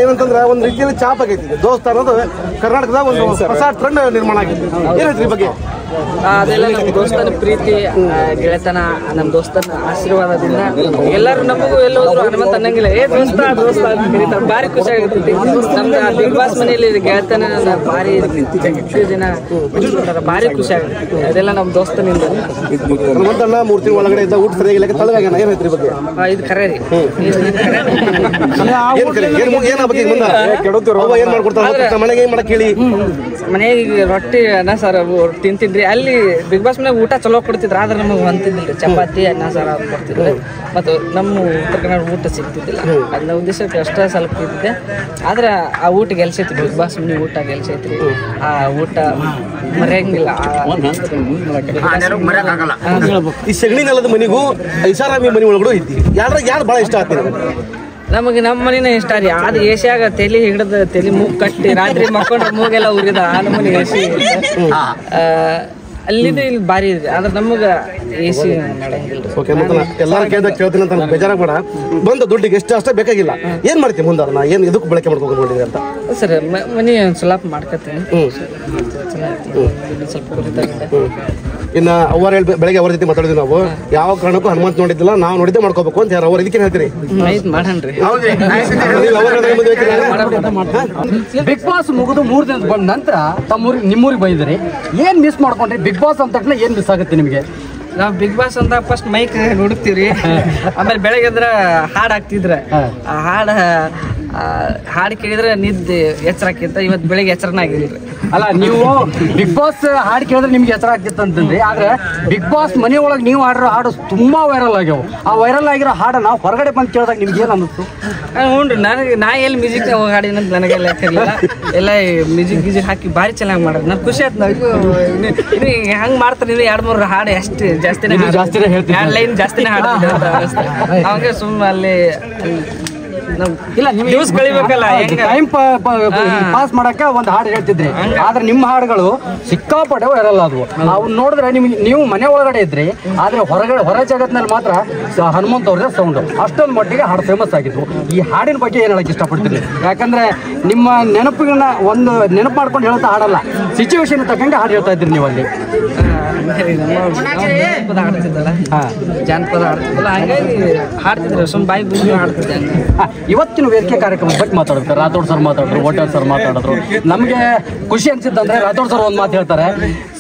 ಏನಂತಂದ್ರೆ ಒಂದ್ ರೀತಿಯಲ್ಲಿ ಚಾಪ್ ಆಗೈತಿ. ದೋಸ್ತ ಅನ್ನೋದು ಕರ್ನಾಟಕದ ಒಂದು ಹೊಸ ಟ್ರೆಂಡ್ ನಿರ್ಮಾಣ ಆಗೈತಿ. ಏನೈತ್ರಿ ಬಗ್ಗೆ? ಅದೆಲ್ಲ ನಮ್ಮ ದೋಸ್ತನ ಪ್ರೀತಿ, ಗೆಳೆತನ, ನಮ್ಮ ದೋಸ್ತನ ಆಶೀರ್ವಾದದಿಂದ ಎಲ್ಲರೂ ನಮಗೂ ಎಲ್ಲೋದ್ರು ಹನುಮಂತ ಅನ್ನಂಗಿಲ್ಲ, ದೋಸ್ತ ದೋಸ್ತ ಅಂತ ಕರೀತಾರೆ. ಭಾರಿ ಖುಷಿ ಆಗತೈತಿ. ನಮ್ದು ಬಿಗ್ ಬಾಸ್ ಮನೆಯಲ್ಲಿ ಗೆಳೆತನ ಭಾರಿ ಎಷ್ಟು ಜನ ಭಾರಿ ಖುಷಿ ಆಗತೈತಿ. ಅದೆಲ್ಲ ನಮ್ಮ ದೋಸ್ತನಿಂದ. ಹನುಮಂತಣ್ಣ 3 ತಿಂಗಳ ಒಳಗಡೆ ಇದ್ದ ಊಟ ಸರಿಯಾಗಿಲ್ಲ, ತಳಗಾಗ್ಯಾನ. ಏನೈತ್ರಿ ಬಗ್ಗೆ? ಇದು ಖರೆ ರೀ. ಏನ್ ಮಾಡ್ಕೊಡ್ತಾರೆ ಮನೆಗೆ? ಏನ್ ಮಾಡಕ್ ಹೇಳಿ? ಮನೆಗೆ ರೊಟ್ಟಿ ಅನ್ನ ಸಾರ ತಿಂತಿದ್ರಿ. ಅಲ್ಲಿ ಬಿಗ್ ಬಾಸ್ ಮನೆಗೆ ಊಟ ಚಲೋ ಕೊಡ್ತಿದ್ರು, ಆದ್ರೆ ನಮಗೆ ಹೊಂತಿದ್ದಿಲ್ಲ. ಚಪಾತಿ ಅನ್ನ ಸಾರ ಕೊಡ್ತಿದ್ರು, ಮತ್ತು ನಮ್ಮ ಉತ್ತರ ಕನ್ನಡ ಊಟ ಸಿಗ್ತಿದ್ದಿಲ್ಲ. ಅದನ್ನ ಉದ್ದೇಶಕ್ಕೆ ಅಷ್ಟೇ ಸ್ವಲ್ಪ ಇದ್ದಿದೆ. ಆದ್ರೆ ಆ ಊಟ ಗೆಲ್ಸೈತಿ, ಬಿಗ್ ಬಾಸ್ ಮನೆ ಊಟ ಗೆಲ್ಸೈತ್ರಿ. ಆ ಊಟ ಮರೆಯಂಗಿಲ್ಲ. ಈ ಸಗಣಿ ನೆಲದ ಮನಿಗೂ ಐಷಾರಾಮಿ ಮನಿ ಒಳಗಡೆ ಐತಿ. ಯಾರು ಬಹಳ ಇಷ್ಟ ಆಗ್ತದೆ ನಮಗೆ? ನಮ್ಮ ಮನಿನ ಇಷ್ಟ ರೀ. ಅದು ಏಷ್ಯಾಗ ತಲೆ ಹಿಡಿದು ತಲೆ ಮೂಗ್ ಕಟ್ಟಿ ರಾತ್ರಿ ಮಕ್ಕೊಂಡ್ರೆ ಮೂಗೆಲ್ಲ ಉರಿದ ಆ ನಮ್ಮನೆ ಎಸಿ ಅಲ್ಲಿದೆ. ಇಲ್ಲಿ ಭಾರಿ ಇದೆ, ಆದ್ರೆ ನಮಗೆ ಎಸಿ ಎಲ್ಲಾರು ಕೇಳ್ತೀನಿ ಅಂತ ಬೇಜಾರಾಗ ಬೇಡ. ಬಂದ ದುಡ್ಡಿಗೆ ಎಷ್ಟು ಅಷ್ಟೇ ಬೇಕಾಗಿಲ್ಲ. ಏನ್ ಮಾಡ್ತೀನಿ ಮುಂದೆ? ನಾ ಏನ್ ಇದಕ್ಕೆ ಬಳಕೆ ಮಾಡ್ಕೊಂಡು ನೋಡಿದ್ರಿ ಅಂತ ಸರ್ ಮನಿ ಒಂದು ಸ್ವಲ್ಪ ಮಾಡ್ಕೊತೀನಿ. ಸ್ವಲ್ಪ ಇನ್ನ ಅವ್ರ ಬೆಳಗ್ಗೆ ಅವ್ರ ಜೊತೆ ಮಾತಾಡಿದ್ವಿ ನಾವು. ಯಾವ ಕಾರಣಕ್ಕೂ ಹನುಮಂತ ನೋಡಿದ್ದಿಲ್ಲ, ನಾವು ನೋಡಿದ್ದೆ ಮಾಡ್ಕೋಬೇಕು ಅಂತ ಯಾರು ಅವ್ರು ಇದಕ್ಕೆ ಹೇಳ್ತೀರಿ? ಮಾಡನ್ರಿ. ಬಿಗ್ ಬಾಸ್ ಮುಗಿದು 3 ದಿನ ಬಂದ ನಂತರ ನಿಮ್ಮೂರಿಗೆ ಬಂದಿದ್ರಿ. ಏನ್ ಮಿಸ್ ಮಾಡ್ಕೊಂಡ್ರಿ? ಬಿಗ್ ಬಾಸ್ ಅಂತ ತಕ್ಷಣ ಏನ್ ಮಿಸ್ ಆಗುತ್ತೆ ನಿಮಗೆ? ನಾವು ಬಿಗ್ ಬಾಸ್ ಅಂತ ಫಸ್ಟ್ ಮೈಕ್ ನೋಡ್ತೀವ್ರಿ. ಆಮೇಲೆ ಬೆಳಗ್ಗೆ ಅಂದ್ರೆ ಹಾಡು ಹಾಕ್ತಿದ್ರ. ಆ ಹಾಡು ಕೇಳಿದ್ರೆ ನಿದ್ದೆ ಎಚ್ಚರ ಆಕಿತ್ತ. ಇವತ್ತು ಬೆಳಿಗ್ಗೆ ಎಚ್ಚರನ ಆಗಿಲ್ರಿ. ಅಲ್ಲ, ನೀವು ಬಿಗ್ ಬಾಸ್ ಹಾಡು ಕೇಳಿದ್ರೆ ನಿಮ್ಗೆ ಎಚ್ಚರ ಆಗ್ತಿತ್ತು ಅಂತಂದ್ರಿ. ಆದ್ರೆ ಬಿಗ್ ಬಾಸ್ ಮನೆಯೊಳಗೆ ನೀವು ಆಡಿರೋ ಹಾಡು ತುಂಬಾ ವೈರಲ್ ಆಗ್ಯಾವ. ಆ ವೈರಲ್ ಆಗಿರೋ ಹಾಡು ನಾವು ಹೊರಗಡೆ ಬಂದು ಕೇಳಿದಾಗ ನಿಮ್ಗೆ ಏನ್ ಅನ್ನಿಸ್ತು? ಹ್ಞೂ ರೀ. ನಾ ಎಲ್ಲಿ ಮ್ಯೂಸಿಕ್ ಹಾಡಿನಂತ ನನಗೆಲ್ಲ ಲೆಕ್ಕಿಲ್ಲ. ಎಲ್ಲ ಮ್ಯೂಸಿಕ್ ಹಾಕಿ ಭಾರಿ ಚೆನ್ನಾಗಿ ಮಾಡೋದು. ನನ್ಗೆ ಖುಷಿ ಆಯ್ತು. ಇದು ಹಂಗೆ ಮಾಡ್ತಾರೆ. ಇದು 2-3 ಹಾಡು ಎಷ್ಟು ಜಾಸ್ತಿನೇ ಹೇಳ್ತೀನಿ, 2 ಲೈನ್ ಜಾಸ್ತಿನೇ ಹಾಡ್ತಿದ್ದೆ ಅಂತ ಅನಿಸ್ತು. ಅವಾಗ ಸುಮ್ಮನೆ ಅಲ್ಲಿ ಇಲ್ಲ, ನ್ಯೂಸ್ ಕಳಿಬೇಕಲ್ಲ, ಟೈಮ್ ಪಾಸ್ ಮಾಡಕ್ಕೆ ಒಂದು ಹಾಡು ಹೇಳ್ತಿದ್ರಿ. ಆದ್ರೆ ನಿಮ್ಮ ಹಾಡುಗಳು ಸಿಕ್ಕಾಪಟ್ಟೆ ವೈರಲ್ ಆದವು. ಅವ್ನು ನೋಡಿದ್ರೆ ನೀವು ಮನೆ ಒಳಗಡೆ ಇದ್ರಿ, ಆದ್ರೆ ಹೊರ ಜಗತ್ತಿನಲ್ಲಿ ಮಾತ್ರ ಹನುಮಂತ ಅವ್ರದೇ ಸೌಂಡ್ ಅಷ್ಟೊಂದು ಮಟ್ಟಿಗೆ ಹಾಡು ಫೇಮಸ್ ಆಗಿದ್ವು. ಈ ಹಾಡಿನ ಬಗ್ಗೆ ಏನ್ ಹೇಳಕ್ ಇಷ್ಟಪಡ್ತೀರಿ? ಯಾಕಂದ್ರೆ ನಿಮ್ಮ ನೆನಪುಗಳನ್ನ ಒಂದು ನೆನಪು ಮಾಡ್ಕೊಂಡು ಹೇಳ್ತಾ ಹಾಡಲ್ಲ, ಸಿಚುವೇಶನ್ ತಕ್ಕಂಗೆ ಹಾಡು ಹೇಳ್ತಾ ಇದ್ರಿ ನೀವು ಅಲ್ಲಿ. ಜಾನಪದ ಹಾಡ್ತಿದ್ದಲ್ಲ, ಜಾನಪದ ಹಾಡ್ತಿದ್ದಲ್ಲ, ಹಂಗಾಗಿ ಹಾಡ್ತಿದ್ರು. ಸುಮ್ ಬಾಯಿ ಬುದ್ಧಿ ಹಾಡ್ತಿದ್ದೆ. ಇವತ್ತಿನ ವೇದಿಕೆ ಕಾರ್ಯಕ್ರಮದ ಬಗ್ಗೆ ಮಾತಾಡ್ತಾರೆ. ರಾಥೋಡ್ ಸರ್ ಮಾತಾಡಿದ್ರು, ಓಟರ್ ಸರ್ ಮಾತಾಡಿದ್ರು. ನಮಗೆ ಖುಷಿ ಅನ್ಸಿದ್ದಂದ್ರೆ ರಾಥೋಡ್ ಸರ್ ಒಂದು ಮಾತು ಹೇಳ್ತಾರೆ,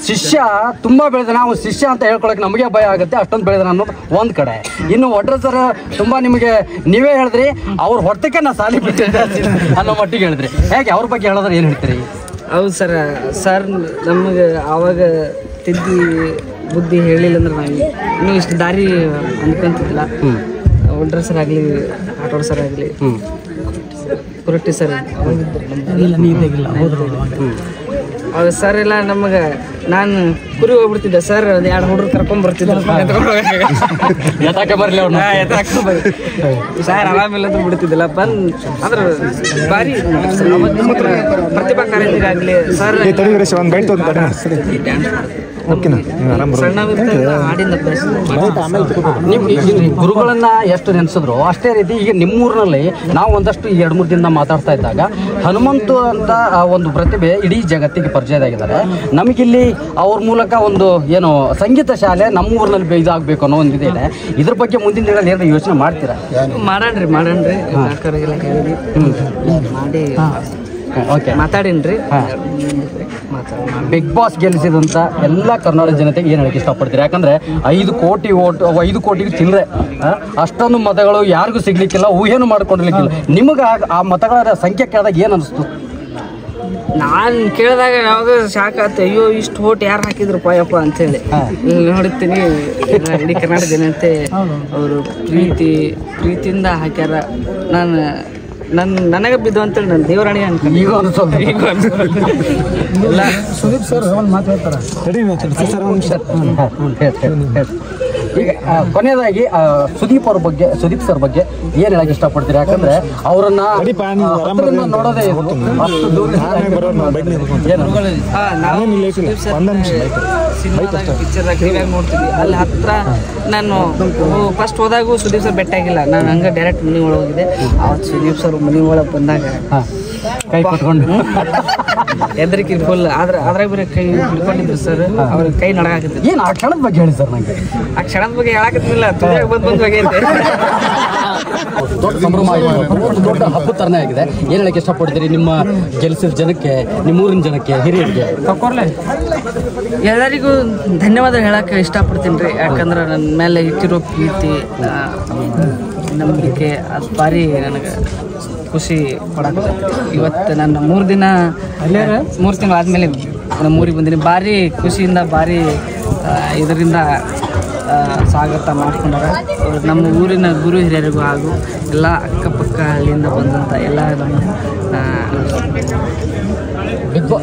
ಶಿಷ್ಯ ತುಂಬಾ ಬೆಳೆದ, ನಾವು ಶಿಷ್ಯ ಅಂತ ಹೇಳ್ಕೊಳಕ್ ನಮಗೆ ಭಯ ಆಗುತ್ತೆ, ಅಷ್ಟೊಂದು ಬೆಳೆದ ಅನ್ನೋದು ಒಂದ್ ಕಡೆ. ಇನ್ನು ಒಡ್ರ ಸರ್ ತುಂಬಾ ನಿಮಗೆ ನೀವೇ ಹೇಳಿದ್ರಿ, ಅವ್ರ ಹೊರತಕ್ಕೆ ನಾ ಸಾಲಿ ಬಿಟ್ಟಿದ್ದೆ ಅನ್ನೋ ಮಟ್ಟಿಗೆ ಹೇಳಿದ್ರಿ. ಹೇಗೆ ಅವ್ರ ಬಗ್ಗೆ ಹೇಳಿದ್ರೆ ಏನ್ ಹೇಳ್ತೀರಿ? ಹೌದು ಸರ್ ನಮಗೆ ಆವಾಗ ತಿದ್ದಿ ಬುದ್ಧಿ ಹೇಳಿಲ್ಲ ಅಂದ್ರೆ ನಾವು ಇನ್ನೂ ಇಷ್ಟು ದಾರಿ ಅನ್ಕೊಂತಿದ್ದಿಲ್ಲ. ಒಡ್ರ ಸರ್ ಆಗಲಿ, ಆಟೋಡ್ ಸರ್ ಆಗಲಿ, ಕುರಟ್ಟಿ ಸರ್ ಅವಾಗ ಸರ್ ಎಲ್ಲ ನಮಗೆ, ನಾನು ಕುರಿ ಹೋಗ್ಬಿಡ್ತಿದ್ದೆ, ಸರ್ ಒಂದು 2 ಹುಡುಗರು ಕರ್ಕೊಂಡ್ ಬರ್ತಿದ್ರು. ಸರ್ ಆರಾಮಿಲ್ಲ ಅಂದ್ರೆ ಬಿಡ್ತಿದ್ದಿಲ್ಲ. ಅಂದ್ರೆ ಭಾರಿ ಪ್ರತಿಭಾ ಕಾರಂಜಿಗಾಗಲಿ ಸರ್ ಗುರುಗಳನ್ನ ಎಷ್ಟು ನೆನೆಸಿದ್ರು ಅಷ್ಟೇ ರೀತಿ ಈಗ ನಿಮ್ಮೂರಿನಲ್ಲಿ ನಾವು ಒಂದಷ್ಟು 2-3 ದಿನ ಮಾತಾಡ್ತಾ ಇದ್ದಾಗ ಹನುಮಂತು ಅಂತ ಒಂದು ಪ್ರತಿಭೆ ಇಡೀ ಜಗತ್ತಿಗೆ ಪರಿಚಯದಾಗಿದ್ದಾರೆ. ನಮಗಿಲ್ಲಿ ಅವ್ರ ಮೂಲಕ ಒಂದು ಏನು ಸಂಗೀತ ಶಾಲೆ ನಮ್ಮ ಊರಿನಲ್ಲಿ ಇದಾಗಬೇಕು ಅನ್ನೋ ಒಂದು ಇದೆ. ಇದ್ರ ಬಗ್ಗೆ ಮುಂದಿನ ದಿನಗಳಲ್ಲಿ ಏನಾದ್ರು ಯೋಚನೆ ಮಾಡ್ತೀರಾ? ಮಾಡಣ್ರಿ ಮಾಡಿ ಮಾತಾಡೀನ್ರಿ. ಬಿಗ್ ಬಾಸ್ ಗೆಲ್ಲಿಸಿದಂತ ಎಲ್ಲ ಕರ್ನಾಟಕ ಜನತೆಗೆ ಏನ್ ಹೇಳಕ್ ಇಷ್ಟಪಡ್ತೀರಿ? ಯಾಕಂದ್ರೆ 5 ಕೋಟಿಗೆ ಚಿಲ್ಲರೆ ಅಷ್ಟೊಂದು ಮತಗಳು ಯಾರಿಗೂ ಸಿಗ್ಲಿಕ್ಕಿಲ್ಲ, ಊಹೆನೂ ಮಾಡ್ಕೊಂಡಿರ್ಲಿಕ್ಕಿಲ್ಲ. ನಿಮಗೆ ಆ ಮತಗಳ ಸಂಖ್ಯೆ ಕೇಳಿದಾಗ ಏನ್ ಅನಿಸ್ತು? ನಾನು ಕೇಳಿದಾಗ ಯಾವಾಗ ಶಾಕ್ ಆಯ್ತು. ಅಯ್ಯೋ, ಇಷ್ಟು ಓಟ್ ಯಾರು ಹಾಕಿದ್ರು ಪಾಯಪ್ಪ ಅಂತೇಳಿ ನೋಡ್ತೀನಿ. ಇಡೀ ಕರ್ನಾಟಕ ಜನತೆ ಅವರು ಪ್ರೀತಿಯಿಂದ ಹಾಕ್ಯಾರ. ನನಗೆ ಬಿದ್ದು ಅಂತೇಳಿ ನನ್ನ ದೇವರಾಣಿ ಅನ್ಕೊಂಡು ಈಗ ಸುದೀಪ್ ಸರ್ ಒಂದು ಮಾತು ಹೇಳ್ತಾರೆ. ಈಗ ಕೊನೆಯದಾಗಿ ಸುದೀಪ್ ಸರ್ ಬಗ್ಗೆ ಏನ್ ಹೇಳಕ್ ಇಷ್ಟಪಡ್ತೀರಿ? ಯಾಕಂದ್ರೆ ಅವರನ್ನ ನೋಡೋದೇ ಪಿಕ್ಚರ್ ನೋಡ್ತೀವಿ. ಅಲ್ಲಿ ಹತ್ರ ನಾನು ಫಸ್ಟ್ ಹೋದಾಗೂ ಸುದೀಪ್ ಸರ್ ಬೆಟ್ಟ ಆಗಿಲ್ಲ, ನಾನು ಹಂಗ ಡೈರೆಕ್ಟ್ ಮನಿ ಒಳಗೆ ಹೋಗಿದ್ದೆ. ಅವತ್ತು ಸುದೀಪ್ ಸರ್ ಮನಿ ಒಳಗೆ ಬಂದಾಗ ಕೈ ಕಟ್ಕೊಂಡು ಹೆದರಿಕೆ ಫುಲ್ ಅದ್ರಾಗ ಬೇರೆ ಕೈ ಹಿಡ್ಕೊಂಡಿದ್ರು ಸರ್. ಅವ್ರಿಗೆ ಕೈ ನಡಗಾಕತ್ತಿದ್ರು. ಏನು ಆ ಕ್ಷಣದ ಬಗ್ಗೆ ಹೇಳಿ ಸರ್ ನಂಗೆ. ಆ ಕ್ಷಣದ ಬಗ್ಗೆ ಹೇಳಕತ್ತಿಲ್ಲ, ತುಳಿಯಾಗ ಬಂದ್ ಬಗ್ಗೆ ಐತೆ. ದೊಡ್ಡ ಸಂಭ್ರಮ ದೊಡ್ಡ ಹಬ್ಬದ ತರನೇ ಆಗಿದೆ. ಏನ್ ಹೇಳಕ್ಕೆ ಇಷ್ಟಪಡ್ತೀರಿ ನಿಮ್ಮ ಗೆಲ್ಸಿದ ಜನಕ್ಕೆ, ನಿಮ್ಮೂರಿನ ಜನಕ್ಕೆ, ಹಿರಿಯರಿಗೆ? ಎಲ್ಲರಿಗೂ ಧನ್ಯವಾದ ಹೇಳಕ್ಕೆ ಇಷ್ಟಪಡ್ತೀನಿ ರೀ. ಯಾಕಂದ್ರೆ ನನ್ನ ಮೇಲೆ ಇಟ್ಟಿರೋ ಪ್ರೀತಿ, ನಂಬಿಕೆ ಅದು ಭಾರಿ ನನಗೆ ಖುಷಿ ಕೊಡಕ್ಕೆ. ಇವತ್ತು ನಾನು 3 ತಿಂಗಳು ಆದಮೇಲೆ ನಮ್ಮ ಊರಿಗೆ ಬಂದೀನಿ. ಭಾರಿ ಖುಷಿಯಿಂದ ಭಾರಿ ಇದರಿಂದ ಸ್ವಾಗತ ಮಾಡ್ಕೊಂಡಾರ ನಮ್ಮ ಊರಿನ ಗುರು ಹಿರಿಯರಿಗೂ ಹಾಗೂ ಎಲ್ಲ ಅಕ್ಕಪಕ್ಕ ಹಳ್ಳಿಯಿಂದ ಬಂದಂಥ ಎಲ್ಲ ನಮ್ಮ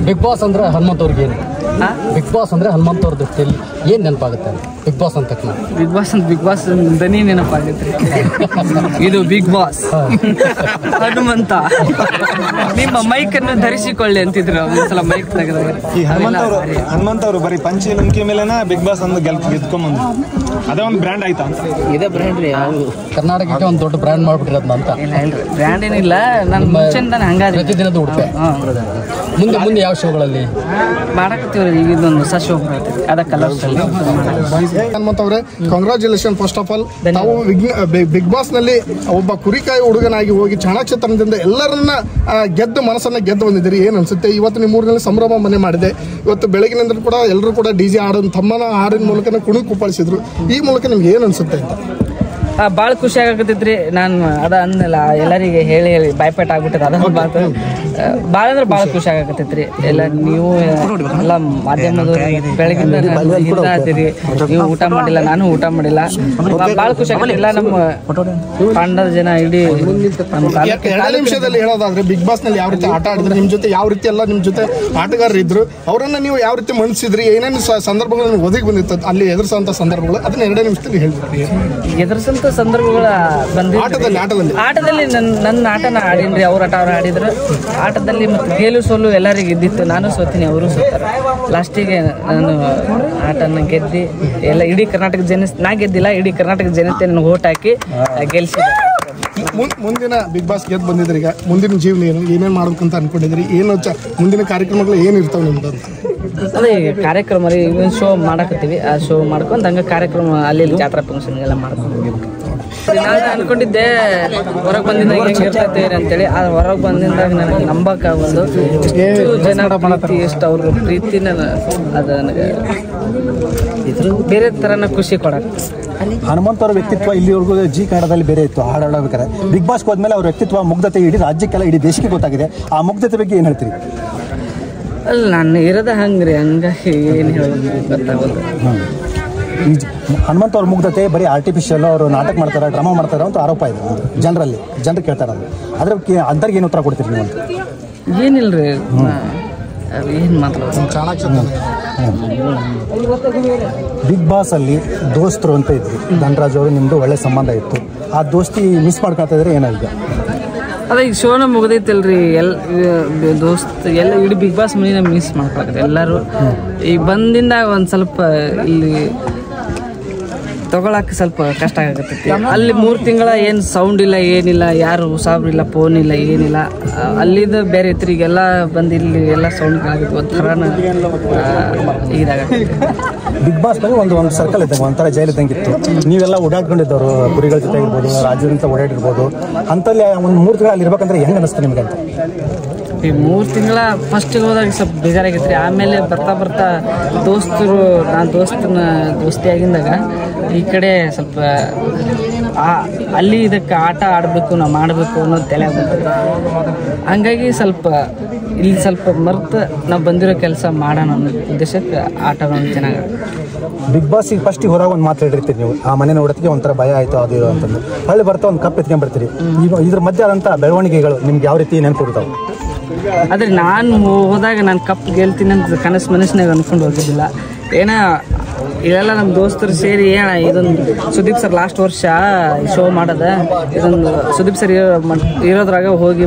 ಬಿಗ್ ಬಾಸ್ ಅಂದ್ರೆ ಹನುಮಂತವ್ರಿಗೆ ಏನು? ಬಿಗ್ ಬಾಸ್ ಅಂದ್ರೆ ಹನುಮಂತವ್ರದ್ದು ಏನ್ ನೆನಪಾಗುತ್ತೆ? ಬಿಗ್ ಬಾಸ್ ಅಂತ ಬಿಗ್ ಬಾಸ್ ದನಿ ನೆನಪಾಗುತ್ತೆ. ಇದು ಬಿಗ್ ಬಾಸ್ ಹನುಮಂತ ನಿಮ್ಮ ಮೈಕ್ ಅನ್ನು ಧರಿಸಿಕೊಳ್ಳಿ ಅಂತಿದ್ರು ಒಂದ್ಸಲ ಮೈಕ್ ತೆಗೆದಾಗ. ಈ ಹನುಮಂತ ಅವರು ಬರೀ ಪಂಚಿ ಲಂಕಿ ಮೇಲೆನ ಬಿಗ್ ಬಾಸ್ ಅಂದ್ ಗೆದ್ಕೊಂಬಂದ್ರು. ಅದೇ ಒಂದು ಬ್ರ್ಯಾಂಡ್ ಆಯ್ತಾ ಅಂತ? ಇದೇ ಬ್ರ್ಯಾಂಡ್ ರೀ. ಕರ್ನಾಟಕಕ್ಕೆ ಒಂದು ದೊಡ್ಡ ಬ್ರ್ಯಾಂಡ್ ಮಾಡ್ಬಿಟ್ಟಿರೋದ್ನ ಅಂತ. ಇಲ್ರಿ ಬ್ರ್ಯಾಂಡ್ ಏನಿಲ್ಲ, ನಾನು ಮುಂಚೆಂದಾನೆ ಹಂಗಾದ್ರೆ ಪ್ರತಿದಿನದ ಉಡುಪೆ. ಮುಂದೆ ಯಾವ ಶೋಗಳಲ್ಲಿ ಮಾಡಕತ್ತೀವ್ರಿ? ಈಗ ಇದೊಂದು ಹೊಸ ಶೋ ಬರ್ತೈತಿ, ಅದ ಕಲರ್ಸ್ ಅಲ್ಲಿ. ಹನುಮಂತವ್ರೆ, ಕಾಂಗ್ರಾಚುಲೇಷನ್ ಫಸ್ಟ್ ಆಫ್ ಆಲ್. ನಾವು ಬಿಗ್ ಬಾಸ್ ನಲ್ಲಿ ಒಬ್ಬ ಕುರಿಕಾಯಿ ಹುಡುಗನಾಗಿ ಹೋಗಿ ಚಾಣಾಕ್ಷತನದಿಂದ ಎಲ್ಲರನ್ನ ಮನಸ್ಸನ್ನ ಗೆದ್ದು ಬಂದಿದ್ದೀರಿ. ಏನ್ ಅನ್ಸುತ್ತೆ ಇವತ್ತು ನಿಮ್ಮ ಊರಿನಲ್ಲಿ ಸಂಭ್ರಮ ಮನೆ ಮಾಡಿದೆ? ಇವತ್ತು ಬೆಳಗಿನಿಂದ ಕೂಡ ಎಲ್ಲರೂ ಕೂಡ DJ ಹಾಡೋದು ತಮ್ಮನ ಹಾಡಿನ ಮೂಲಕ ಕುಣಿದು ಕುಪ್ಪಳಿಸಿದ್ರು. ಈ ಮೂಲಕ ನಿಮ್ಗೆ ಏನ್ ಅನ್ಸುತ್ತೆ ಅಂತ? ಭಾಳ ಖುಷಿ ಆಗಕತ್ತೈತ್ರಿ. ನಾನು ಅದ ಅಂದಲ್ಲ, ಎಲ್ಲರಿಗೆ ಹೇಳಿ ಬಾಯ್ಪಾಟ್ ಆಗ್ಬಿಟ್ಟದ. ಅದೊಂದು ಮಾತು ಭಾಳ ಅಂದ್ರೆ ಭಾಳ ಖುಷಿ ಆಗಕತ್ತೈತ್ರಿ. ಎಲ್ಲ ನೀವು ಎಲ್ಲ ಮಾಧ್ಯಮದವ್ರು ಬೆಳಗಿಂದ ಹಿಂದಾತೀರಿ, ನೀವು ಊಟ ಮಾಡಿಲ್ಲ, ನಾನು ಊಟ ಮಾಡಿಲ್ಲ. ಭಾಳ ಖುಷಿ ಆಗತ್ತೆ. ಎಲ್ಲ ನಮ್ಮ ತಂಡದ ಜನ ಇಡೀ ಎರಡು ನಿಮಿಷದಲ್ಲಿ ಹೇಳೋದಾದ್ರೆ ಬಿಗ್ ಬಾಸ್ ನಲ್ಲಿ ಯಾವ ರೀತಿ ಆಟ ಆಡಿದ್ರೆ, ನಿಮ್ ಜೊತೆ ಯಾವ ರೀತಿ ಎಲ್ಲ ನಿಮ್ ಜೊತೆ ಆಟಗಾರರು ಇದ್ರು, ಅವರನ್ನ ನೀವು ಯಾವ ರೀತಿ ಮನಸ್ಸಿದ್ರಿ, ಏನೇನು ಸಂದರ್ಭಗಳು ಒದಗಿ ಬಂದಿತ್ತು ಅಲ್ಲಿ ಎದುರಿಸುವಂತ ಸಂದರ್ಭಗಳು, ಅದನ್ನ 2 ನಿಮಿಷದಲ್ಲಿ ಹೇಳ್ತೀರಿ. ಎದುರಿಸಂತ ಸಂದರ್ಭಗಳ ಆಟದಲ್ಲಿ ನನ್ನ ಆಟನ ಆಡೀನ್ರಿ. ಅವ್ರ ಆಟ ಅವ್ರು ಆಡಿದ್ರು. ಆಟದಲ್ಲಿ ಮತ್ತು ಗೆಲು ಸೋಲು ಎಲ್ಲರಿಗೂ ಇದ್ದಿತ್ತು. ನಾನು ಸೋತೀನಿ, ಅವರು ಸೋತಾರೆ. ಲಾಸ್ಟಿಗೆ ನಾನು ಆಟನ ಗೆದ್ದಿ ಎಲ್ಲ ಇಡೀ ಕರ್ನಾಟಕ ನಾ ಗೆದ್ದಿಲ್ಲ, ಇಡೀ ಕರ್ನಾಟಕ ಜನತೆ ನನಗೆ ಓಟ್ ಹಾಕಿ ಗೆಲ್ಸಿದೆ. ಮುಂದಿನ ಬಿಗ್ ಬಾಸ್ ಗೆದ್ದು ಬಂದಿದ್ರಿ, ಈಗ ಮುಂದಿನ ಜೀವನ ಏನೇನು ಮಾಡ್ಬೇಕಂತ ಅನ್ಕೊಂಡಿದ್ರಿ? ಏನು ಮುಂದಿನ ಕಾರ್ಯಕ್ರಮಗಳು ಏನಿರ್ತಾವೆ ನಿಮ್ದು ಅಂತ? ಅದೇ ಕಾರ್ಯಕ್ರಮ ರೀ, ಇವನ್ ಶೋ ಮಾಡಕತ್ತೀವಿ. ಆ ಶೋ ಮಾಡ್ಕೊಂಡು ಹಂಗೆ ಕಾರ್ಯಕ್ರಮ ಅಲ್ಲಿ ಜಾತ್ರಾ ಫಂಕ್ಷನ್ ಎಲ್ಲ ಮಾಡ್ಕೊಂಡು ನಾನು ಅನ್ಕೊಂಡಿದ್ದೆ ಹೊರಗೆ ಬಂದಿದ್ದಾಗ ಹೆಂಗೆ ಇರ್ತೈತೆ ಅಂತೇಳಿ. ಆ ಹೊರಗೆ ಬಂದಿಂದಾಗ ನನಗೆ ನಂಬಕ್ಕಾಗೋದು ಎಷ್ಟು ಜನ ಪ್ರೀತಿ, ಎಷ್ಟು ಅವ್ರ ಪ್ರೀತಿನ ಅದು ನನಗೆ ಬೇರೆ ಥರನ ಖುಷಿ ಕೊಡಕ್ಕೆ. ಹನುಮಂತ ಅವರ ವ್ಯಕ್ತಿತ್ವ ಇಲ್ಲಿವರೆಗೂ ಜಿ ಕನ್ನಡದಲ್ಲಿ ಬೇರೆ ಇತ್ತು ಹಾಡಾಡಬೇಕಾದ್ರೆ. ಬಿಗ್ ಬಾಸ್ಗೆ ಹೋದ್ಮೇಲೆ ಅವ್ರ ವ್ಯಕ್ತಿತ್ವ ಮುಗ್ಧತೆ ಇಡೀ ರಾಜ್ಯಕ್ಕೆಲ್ಲ ಇಡೀ ದೇಶಕ್ಕೆ ಗೊತ್ತಾಗಿದೆ. ಆ ಮುಗ್ಧತೆ ಬಗ್ಗೆ ಏನು ಹೇಳ್ತೀರಿ? ಅಲ್ಲ, ನಾನು ಇರೋದ ಹಂಗ್ರಿ, ಹಂಗಾಗಿ ಏನು ಹೇಳೋದು ಗೊತ್ತಾಗೋದು. ಈ ಹನುಮಂತ ಅವ್ರ ಮುಗ್ಧತೆ ಬರೀ ಆರ್ಟಿಫಿಷಿಯಲ್, ಅವರು ನಾಟಕ ಮಾಡ್ತಾರೆ, ಡ್ರಾಮಾ ಮಾಡ್ತಾರೆ ಅಂತ ಆರೋಪ ಇದೆ ಜನರು ಕೇಳ್ತಾರೆ. ಅದ್ರ ಅಂಥವ್ರಿಗೆ ಏನು ಉತ್ತರ ಕೊಡ್ತೀರಿ ನೀವು? ಏನಿಲ್ರಿ, ಏನು ಮಾತಾಡೋದು. ಬಿಗ್ ಬಾಸ್ ಅಲ್ಲಿ ದೋಸ್ತರು ಅಂತ ಇದ್ವಿ, ಧನರಾಜ್ ಅವರು ನಿಮ್ದು ಒಳ್ಳೆ ಸಂಬಂಧ ಇತ್ತು. ಆ ದೋಸ್ತಿ ಮಿಸ್ ಮಾಡ್ಕೊಳ್ತಾ ಇದ್ರೆ ಏನಾಗಿದೆ? ಅದೇ ಈಗ ಶೋನ ಮುಗ್ದೈತಲ್ರಿ, ದೋಸ್ತ್ ಎಲ್ಲ ಇಡೀ ಬಿಗ್ ಬಾಸ್ ಮನಿನ ಮಿಸ್ ಮಾಡ್ಕೊಳಕತ್ತೆ ಎಲ್ಲರೂ. ಈಗ ಬಂದಿಂದ ಒಂದು ಸ್ವಲ್ಪ ಇಲ್ಲಿ ತಗೊಳಕ್ಕೆ ಸ್ವಲ್ಪ ಕಷ್ಟ ಆಗತ್ತೈತಿ. ಅಲ್ಲಿ 3 ತಿಂಗಳ ಏನು ಸೌಂಡ್ ಇಲ್ಲ, ಏನಿಲ್ಲ, ಯಾರು ಸಾಬ್ರಿಲ್ಲ, ಫೋನ್ ಇಲ್ಲ, ಏನಿಲ್ಲ. ಅಲ್ಲಿದ್ದು ಬೇರೆ ಇತ್ತು. ಈಗೆಲ್ಲ ಬಂದು ಇಲ್ಲಿ ಎಲ್ಲ ಸೌಂಡ್ ಆಗಿತ್ತು, ಒಂಥರನ ಇದಾಗತ್ತೆ. ಬಿಗ್ ಬಾಸ್ ನಲ್ಲಿ ಒಂದು ಸರ್ಕಲ್ ಇದ್ದಂಗೆ, ಒಂಥರ ಜೈಲ್ ಇದ್ದಂಗೆ ಇತ್ತು. ನೀವೆಲ್ಲ ಓಡಾಡ್ಕೊಂಡಿದ್ದವರು, ಕುರಿಗಳ ಜೊತೆ ಇರ್ಬೋದು, ರಾಜ್ಯದಿಂದ ಓಡಾಡಿರ್ಬೋದು. ಅಂತಲ್ಲಿ ಒಂದು 3 ತಿಂಗಳು ಅಲ್ಲಿ ಇರ್ಬೇಕಂದ್ರೆ ಹೆಂಗೆ ಅನಿಸ್ತು ನಿಮ್ಗೆ ಅಂತ? ಈ 3 ತಿಂಗಳ ಫಸ್ಟಿಗೆ ಹೋದಾಗ ಸ್ವಲ್ಪ ಬೇಜಾರಾಗಿತ್ತು. ಆಮೇಲೆ ಬರ್ತಾ ನಾನು ದೋಸ್ತಿ ಆಗಿದ್ದಾಗ ಈ ಕಡೆ ಸ್ವಲ್ಪ ಅಲ್ಲಿ ಇದಕ್ಕೆ ಆಟ ಆಡಬೇಕು, ನಾವು ಮಾಡಬೇಕು ಅನ್ನೋದು ತಲೆ ಬಂತದೆ. ಹಂಗಾಗಿ ಸ್ವಲ್ಪ ಇಲ್ಲಿ ಸ್ವಲ್ಪ ಮರ್ತು ನಾವು ಬಂದಿರೋ ಕೆಲಸ ಮಾಡೋಣ ಅನ್ನೋ ಉದ್ದೇಶಕ್ಕೆ ಆಟಗಳನ್ನು ಚೆನ್ನಾಗಿ. ಬಿಗ್ ಬಾಸಿಗೆ ಫಸ್ಟಿಗೆ ಹೊರಗೆ ಒಂದು ಮಾತು ಹೇಳಿರ್ತೀರಿ ನೀವು, ಆ ಮನೆ ನೋಡೋದಕ್ಕೆ ಒಂಥರ ಭಯ ಆಯಿತು ಅದು ಅಂತಂದು. ಹೊಳ್ಳಿ ಬರ್ತಾ ಒಂದು ಕಪ್ ಎತ್ಕೊಂಡ್ ಬರ್ತೀರಿ. ಈಗ ಇದ್ರ ಮಧ್ಯೆ ಆದಂಥ ಬೆಳವಣಿಗೆಗಳು ನಿಮ್ಗೆ ಯಾವ ರೀತಿ ನೆನಪಿರ್ತಾವೆ? ಆದರೆ ನಾನು ಹೋದಾಗ ನಾನು ಕಪ್ ಗೆಲ್ತೀನಿ ಅಂತ ಮನಸ್ಸಿನಾಗ ಅನ್ಕೊಂಡು ಹೋಗಿದ್ದಿಲ್ಲ. ಏನೋ ಇದೆಲ್ಲ ನಮ್ಮ ದೋಸ್ತರು ಸೇರಿ ಇದೊಂದು ಸುದೀಪ್ ಸರ್ ಲಾಸ್ಟ್ ವರ್ಷ ಶೋ ಮಾಡೋದ ಇದೊಂದು ಸುದೀಪ್ ಸರ್ ಇರೋದ್ರಾಗ ಹೋಗಿ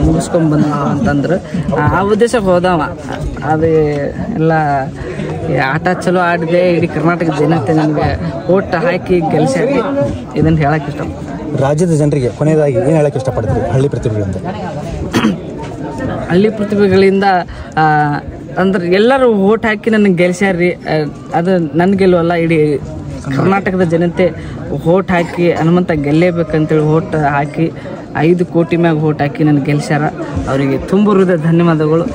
ಮುಗಿಸ್ಕೊಂಡ್ ಬಂದ ಅಂತಂದ್ರು. ಆ ಉದ್ದೇಶಕ್ಕೆ ಹೋದವ. ಅದು ಎಲ್ಲ ಆಟ ಚಲೋ ಆಡಿದೆ. ಇಡೀ ಕರ್ನಾಟಕ ಜನತೆ ನಮಗೆ ಓಟ್ ಹಾಕಿ ಗೆಲ್ಸ್ಯಾರಿ. ಇದನ್ನು ಹೇಳಕ್ಕೆ ಇಷ್ಟ. ರಾಜ್ಯದ ಜನರಿಗೆ ಕೊನೆಯದಾಗಿ ಏನು ಹೇಳಕ್ಕೆ ಇಷ್ಟಪಡ್ತೀರಿ ಹಳ್ಳಿ ಪ್ರತಿಭೆಗಳಿಂದ? ಹಳ್ಳಿ ಪ್ರತಿಭೆಗಳಿಂದ ಅಂದ್ರೆ ಎಲ್ಲರೂ ಓಟ್ ಹಾಕಿ ನನಗೆ ಗೆಲ್ಸ್ಯಾರ್ರಿ. ಅದು ನನ್ನ ಗೆಲುವಲ್ಲ, ಇಡೀ ಕರ್ನಾಟಕದ ಜನತೆ ಓಟ್ ಹಾಕಿ ಹನುಮಂತ ಗೆಲ್ಲೇಬೇಕಂತೇಳಿ ಓಟ್ ಹಾಕಿ 5 ಕೋಟಿ ಮ್ಯಾಗ ಓಟ್ ಹಾಕಿ ನನಗೆ ಗೆಲ್ಸ್ಯಾರ. ಅವರಿಗೆ ತುಂಬ ಹೃದಯ ಧನ್ಯವಾದಗಳು.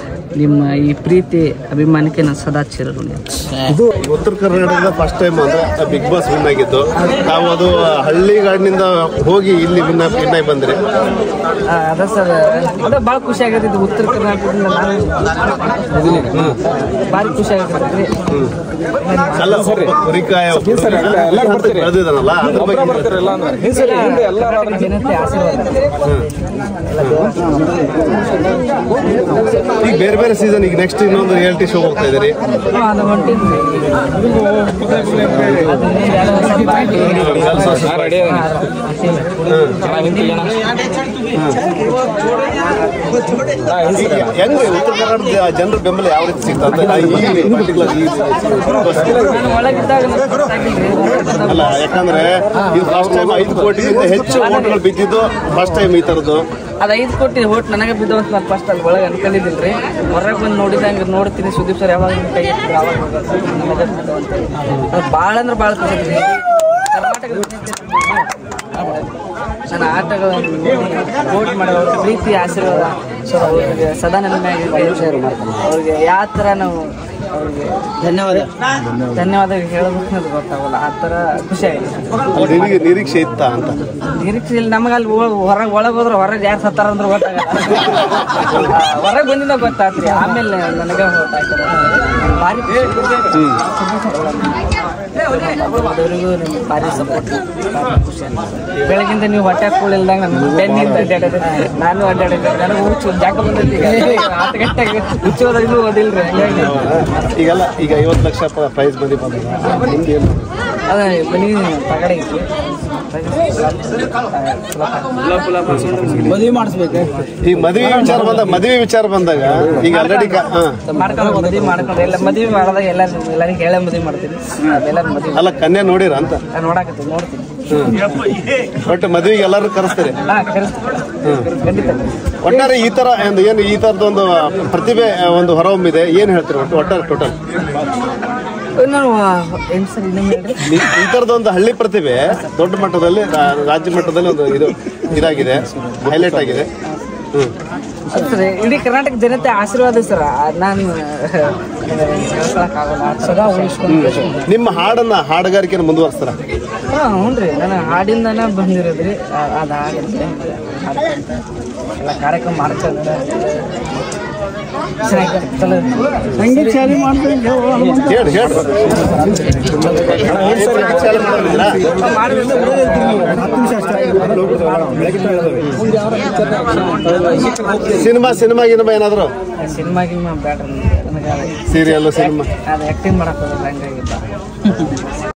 ನಿಮ್ಮ ಈ ಪ್ರೀತಿ ಅಭಿಮಾನಕ್ಕೆ ನಾನು ಸದಾ ಚಿರಋಣಿ. ಇದು ಉತ್ತರ ಕರ್ನಾಟಕದ ಫಸ್ಟ್ ಟೈಮ್ ಅಂದ್ರೆ ಬಿಗ್ ಬಾಸ್ ವಿನ್ ಆಗಿದ್ದು. ನಾವು ಅದು ಹಳ್ಳಿಗಾಡಿನಿಂದ ಹೋಗಿ ಇಲ್ಲಿ ವಿನ್ ಆಗಿ ಬಂದ್ರೆ ಅದ ಸರ್, ಅದ ಭಾಳ ಖುಷಿ ಆಗತ್ತಿದ್ದು. ಉತ್ತರ ಕರ್ನಾಟಕದಿಂದ ಭಾರಿ ಖುಷಿ ಆಗತ್ತೈತ್ರಿ. ಅಲ್ಲ ಕುರಿಕಾಯ ಬೆಳೆದಿದ್ದಾನಲ್ಲ ಅದ್ರ ಬಗ್ಗೆ ಜನತೆ ಆಶೀರ್ವಾದ. ಈಗ ಬೇರೆ ಬೇರೆ ಸೀಸನ್, ಈಗ ನೆಕ್ಸ್ಟ್ ಇನ್ನೊಂದು ರಿಯಾಲಿಟಿ ಶೋ ಹೋಗ್ತಾ ಇದ್ದೀರಿ. ಅದು ಹೊಂಟಿದ್ರಿ. ಹೆಂಗೆ ಉತ್ತರ ಕರ್ನಾಟಕದ ಜನರ ಬೆಂಬಲ ಯಾವ ರೀತಿ ಸಿಗ್ತದೆ? ಅಲ್ಲ, ಯಾಕಂದ್ರೆ ಇದು ಫಸ್ಟ್ ಟೈಮ್ 5 ಕೋಟಿಗಿಂತ ಹೆಚ್ಚು ಓಟ್ಗಳು ಬಿದ್ದಿದ್ದು ಫಸ್ಟ್ ಟೈಮ್ ಈ ತರದ್ದು. ಅದು 5 ಕೋಟಿ ಓಟ್ ನನಗೆ ಬಿದ್ದು ಅಂತ ನಾನು ಫಸ್ಟ್ ಅಲ್ಲಿ ಒಳಗೆ ಅನ್ಕೊಂಡಿದ್ದಿಲ್ರಿ. ಹೊರಗೆ ಬಂದು ನೋಡಿದಂಗೆ ನೋಡ್ತೀನಿ ಸುದೀಪ್ ಸರ್ ಯಾವಾಗ ಕೈ ಎತ್ತಿದ್ರು ಅವಾಗ ಅದು ಭಾಳ ಅಂದ್ರೆ ಭಾಳ ಖುಷಿ. ಕರ್ನಾಟಕದ ನನ್ನ ಆಟಗಳನ್ನು ವೋಟ್ ಮಾಡೋ ಪ್ರೀತಿ ಆಶೀರ್ವಾದ ಅವ್ರಿಗೆ ಸದಾ ನನ್ನ ಮ್ಯಾಗ ಅವ್ರಿಗೆ ಯಾವ ಥರ ನಾವು ಅವ್ರಿಗೆ ಧನ್ಯವಾದ ಹೇಳಬೇಕು ಅನ್ನೋದು ಗೊತ್ತಾಗಲ್ಲ. ಆ ಥರ ಖುಷಿ ಆಗಿದೆ. ನಿರೀಕ್ಷೆ ಇತ್ತ ಅಂತ? ನಿರೀಕ್ಷೆ ಇಲ್ಲ. ನಮಗೆ ಅಲ್ಲಿ ಹೊರಗೆ ಒಳಗೆ ಹೋದ್ರೆ ಹೊರಗೆ ಯಾರು ಸತ್ತಾರ ಅಂದ್ರೆ ಗೊತ್ತಾಗಲ್ಲ. ಹೊರಗೆ ಬಂದಿದ್ದ ಗೊತ್ತಾಗ್ತದೆ. ಆಮೇಲೆ ನನಗೆ ಗೊತ್ತಾಗ್ತದೆ. ಭಾರಿ ಅದವರಿಗೂ ನಿಮ್ಗೆ ಭಾರಿ ಸಪೋರ್ಟ್, ಭಾರಿ ಖುಷಿ ಅನಿಸ್ತದೆ. ಬೆಳಗಿಂದ ನೀವು ಹೊಟ್ಟೆ ಕೂಳಿಲ್ದಂಗೆ ನಾನು ಬೆನ್ನಿಂದ ಅಡ್ಡಾಡಿದೆ. ನಾನು ಅಡ್ಡಾಡಿದ್ದೆ. ನನಗೆ ಹುಚ್ಚು ಜಾಗ ಬಂದೈತಿ. 10 ಗಂಟೆಗೆ ಹುಚ್ಚು ಹೋದಾಗ ಇನ್ನೂ ಓದಿಲ್ರಿ. ಈಗೆಲ್ಲ ಈಗ 50 ಲಕ್ಷ ಪ್ರೈಸ್ ಬಂದಿದೆ. ನಿಮ್ಗೆ ಅದೇ ಮನೆ ತಗಡೆ ಇತ್ತು. ಮದುವೆ ಮಾಡಿಸ್ಬೇಕು. ಈಗ ಮದುವೆ ವಿಚಾರ ಬಂದಾಗ ಈಗ ಆಲ್ರೆಡಿ ಮದುವೆ ಮಾಡ್ಕೊಂಡು ಎಲ್ಲ ಮದುವೆ ಮಾಡಿದಾಗ ಎಲ್ಲರಿಗೂ ಹೇಳೇ ಮದುವೆ ಮಾಡ್ತೀನಿ. ಎಲ್ಲರೂ ಮದುವೆ ಅಲ್ಲ, ಕನ್ಯಾ ನೋಡಿರ ಅಂತ ನೋಡಾಕತ್ತೀನಿ, ನೋಡ್ತೀನಿ. ಒಟ್ಟು ಮದುವೆಗೆ ಎಲ್ಲರೂ ಕರೆಸ್ತಾರೆ. ಖಂಡಿತ. ಒಟ್ಟಾರೆ ಈ ತರ ಏನು ಈ ತರದೊಂದು ಪ್ರತಿಭೆ ಒಂದು ಹೊರಹೊಮ್ಮಿದೆ. ಏನ್ ಹೇಳ್ತೀರಿ ಒಟ್ಟಾರೆ ಟೋಟಲ್? ನಾನು ಏನು ಸರ್ ಇನ್ನೊಮ್ಮೆ ಹೇಳ್ರಿ. ಈ ತರದೊಂದು ಹಳ್ಳಿ ಪ್ರತಿಭೆ ದೊಡ್ಡ ಮಟ್ಟದಲ್ಲಿ ರಾಜ್ಯ ಮಟ್ಟದಲ್ಲಿ ಒಂದು ಇದಾಗಿದೆ, ಹೈಲೈಟ್ ಆಗಿದೆ. ಸರ್ ಇಡೀ ಕರ್ನಾಟಕ ಜನತೆ ಆಶೀರ್ವಾದ ಸರ್. ನಾನು ಹೇಳ್ಕೊಳಕ್ಕಾಗಲ್ಲ. ಸದಾ ಉಳಿಸ್ಕೊಂಡು ನಿಮ್ಮ ಹಾಡುಗಾರಿಕೆನ ಮುಂದುವರಿಸ್ತಾರ? ಹ್ಞೂ ರೀ, ನಾನು ಹಾಡಿಂದನೇ ಬಂದಿರೋದ್ರಿ. ಅದು ಹಾಡುತ್ತೆ ಎಲ್ಲ ಕಾರ್ಯಕ್ರಮ ಮಾಡ್ಕೊಂತ ಸಂಗೀತ ಶಾಲೆ ಮಾಡ್ತೀನಿ. ಸಿನಿಮಾ ಏನಾದ್ರು? ಸಿನಿಮಾ ಬೇಡ, ಸೀರಿಯಲ್ ಸಿನಿಮಾ ಅದು ಆಕ್ಟಿಂಗ್ ಮಾಡಕ್ ಹಂಗಾಗಿಲ್ಲ.